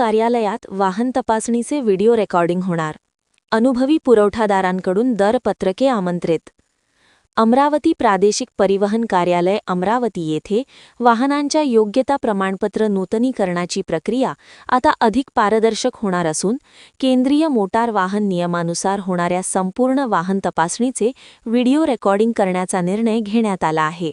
कार्यालयात वाहन तपासणीचे व्हिडिओ रेकॉर्डिंग होणार. अनुभवी पुरवठादारांकडून दरपत्रके आमंत्रित. अमरावती प्रादेशिक परिवहन कार्यालय अमरावती येथे वाहनांच्या योग्यता प्रमाणपत्र नूतनीकरणाची प्रक्रिया आता अधिक पारदर्शक होणार असून केंद्रीय मोटार वाहन नियमानुसार होणाऱ्या संपूर्ण वाहन तपासणीचे व्हिडिओ रेकॉर्डिंग करण्याचा निर्णय घेण्यात आला आहे.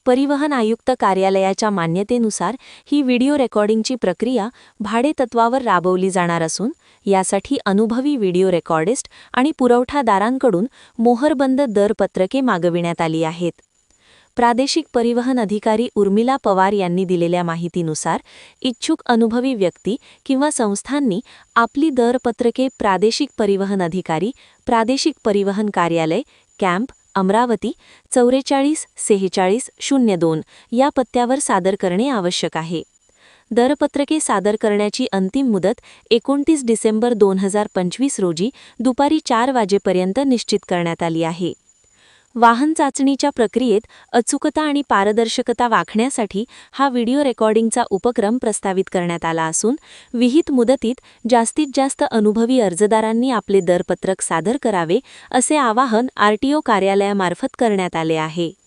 परिवहन आयुक्त कार्यालयाच्या मान्यतेनुसार ही व्हिडिओ रेकॉर्डिंगची प्रक्रिया भाडेतत्वावर राबवली जाणार असून यासाठी अनुभवी व्हिडिओ रेकॉर्डिस्ट आणि पुरवठादारांकडून मोहरबंद दरपत्रके मागविण्यात आली आहेत. प्रादेशिक परिवहन अधिकारी उर्मिला पवार यांनी दिलेल्या माहितीनुसार इच्छुक अनुभवी व्यक्ती किंवा संस्थांनी आपली दरपत्रके प्रादेशिक परिवहन अधिकारी, प्रादेशिक परिवहन कार्यालय, कॅम्प, अमरावती 444602 या पत्त्यावर सादर करणे आवश्यक आहे. दरपत्रके सादर करण्याची अंतिम मुदत 29 डिसेंबर 2025 रोजी दुपारी 4 वाजेपर्यंत निश्चित करण्यात आली आहे. वाहन चाचणीच्या प्रक्रियेत अचूकता आणि पारदर्शकता राखण्यासाठी हा व्हिडिओ रेकॉर्डिंगचा उपक्रम प्रस्तावित करण्यात आला असून विहित मुदतीत जास्तीत जास्त अनुभवी अर्जदारांनी आपले दरपत्रक सादर करावे असे आवाहन आरटीओ कार्यालयामार्फत करण्यात आले आहे.